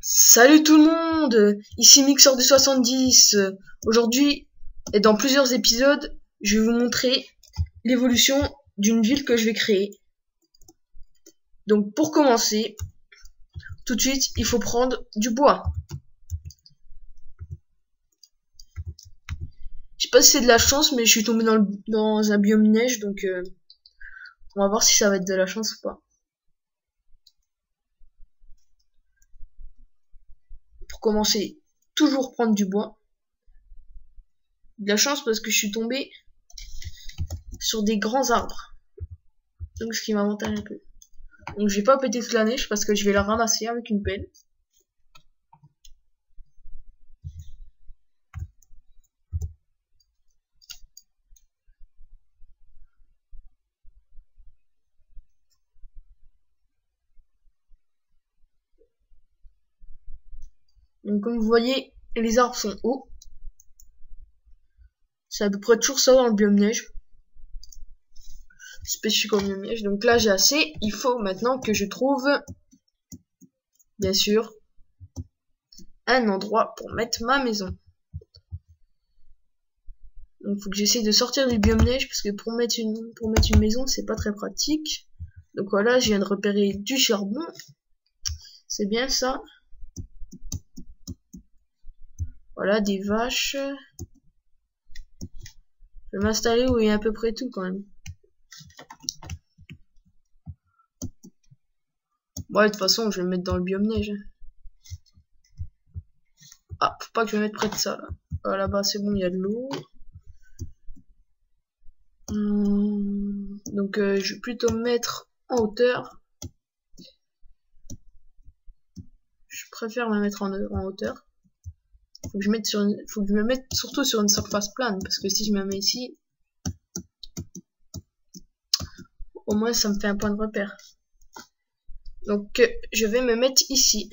Salut tout le monde, ici Mixeur du 70. Aujourd'hui et dans plusieurs épisodes, je vais vous montrer l'évolution d'une ville que je vais créer. Donc pour commencer, tout de suite, il faut prendre du bois. Je sais pas si c'est de la chance, mais je suis tombé dans un biome neige, donc on va voir si ça va être de la chance ou pas. Pour commencer, toujours prendre du bois. De la chance parce que je suis tombé sur des grands arbres. Donc ce qui m'avantage un peu. Donc je vais pas péter toute la neige parce que je vais la ramasser avec une pelle. Donc comme vous voyez, les arbres sont hauts. C'est à peu près toujours ça dans le biome neige. Spécifique au biome neige. Donc là j'ai assez. Il faut maintenant que je trouve, bien sûr, un endroit pour mettre ma maison. Donc il faut que j'essaie de sortir du biome neige parce que pour mettre une maison c'est pas très pratique. Donc voilà, je viens de repérer du charbon. C'est bien ça. Voilà, des vaches. Je vais m'installer où il y a à peu près tout quand même. Ouais, de toute façon, je vais me mettre dans le biome neige. Ah, faut pas que je me mette près de ça, là. Ah, là-bas, c'est bon, il y a de l'eau. Donc, je vais plutôt me mettre en hauteur. Je préfère me mettre en hauteur. Faut que je me mette surtout sur une surface plane, parce que si je me mets ici, au moins ça me fait un point de repère. Donc, je vais me mettre ici.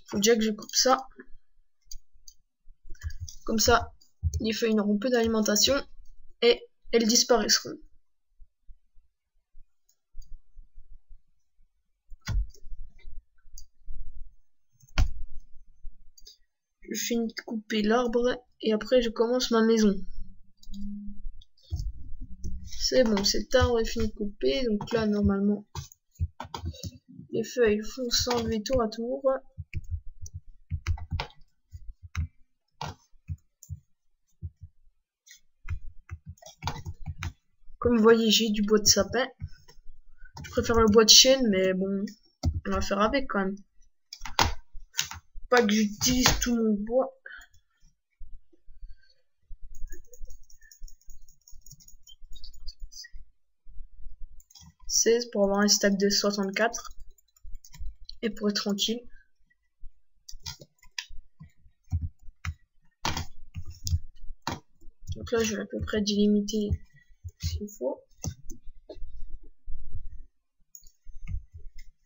Faut déjà que je coupe ça. Comme ça, les feuilles n'auront plus d'alimentation et elles disparaîtront. Je finis de couper l'arbre et après je commence ma maison. C'est bon, cet arbre est fini de couper, donc là normalement les feuilles vont s'enlever tour à tour. Comme vous voyez, j'ai du bois de sapin. Je préfère le bois de chêne, mais bon, on va faire avec quand même. Pas que j'utilise tout mon bois. « 16 pour avoir un stack de 64 et pour être tranquille. Donc là, je vais à peu près délimiter s'il faut.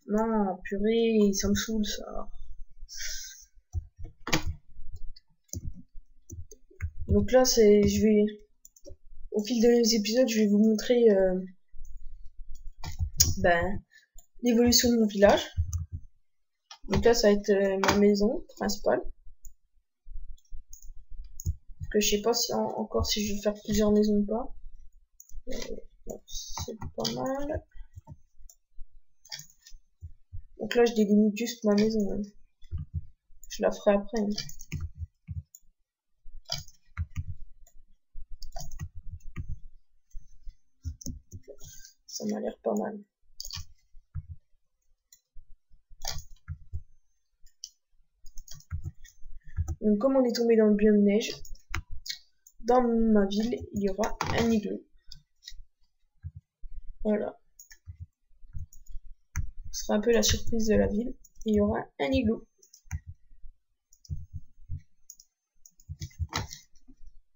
Non, purée, ça me saoule ça. Donc là, au fil des épisodes, je vais vous montrer l'évolution de mon village. Donc là, ça va être ma maison principale. Que je sais pas encore si je vais faire plusieurs maisons ou pas. C'est pas mal. Donc là, je délimite juste ma maison. Hein. Je la ferai après. Hein. Ça m'a l'air pas mal. Donc comme on est tombé dans le biome neige, dans ma ville, il y aura un igloo. Voilà. Ce sera un peu la surprise de la ville. Il y aura un igloo.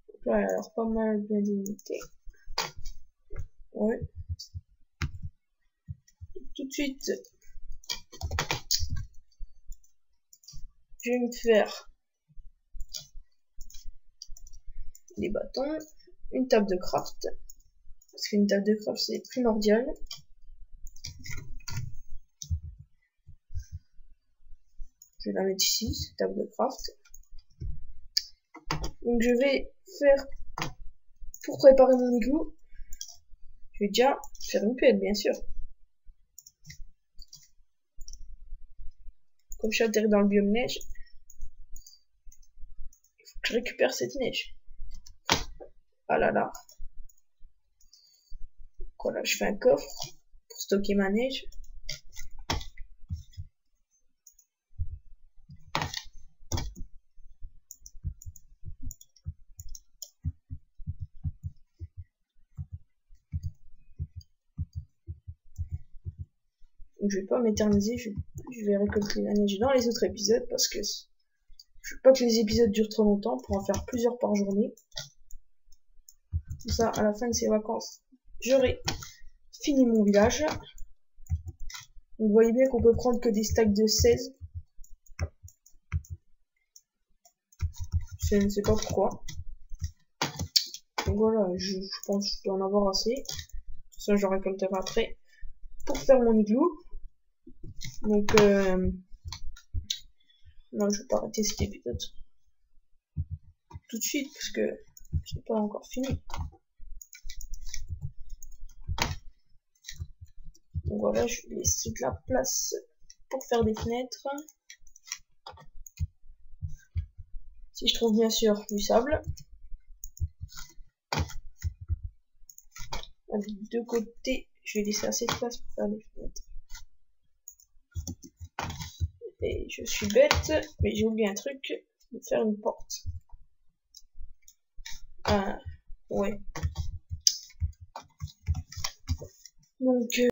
Donc là, elle a l'air pas mal bien délimité. Ouais. Tout de suite, je vais me faire des bâtons une table de craft. Parce qu'une table de craft, c'est primordial. Je vais la mettre ici, cette table de craft. Donc je vais faire, pour préparer mon igloo, je vais déjà faire une pelle, bien sûr. Comme je suis atterri dans le biome neige, il faut que je récupère cette neige. Ah là là. Voilà, je fais un coffre pour stocker ma neige. Donc, je vais pas m'éterniser, je vais récolter la neige dans les autres épisodes parce que je veux pas que les épisodes durent trop longtemps pour en faire plusieurs par journée. Comme ça, à la fin de ces vacances, j'aurai fini mon village. Donc, vous voyez bien qu'on peut prendre que des stacks de 16. Je ne sais pas pourquoi. Donc voilà, je pense que je dois en avoir assez. Ça, je récolterai après pour faire mon igloo. Donc, non, je vais pas arrêter cet épisode tout de suite parce que c'est pas encore fini. Donc voilà, je vais laisser de la place pour faire des fenêtres. Si je trouve bien sûr du sable. Avec deux côtés, je vais laisser assez de place pour faire des fenêtres. Et je suis bête, mais j'ai oublié un truc, de faire une porte. Ah, ouais. Donc,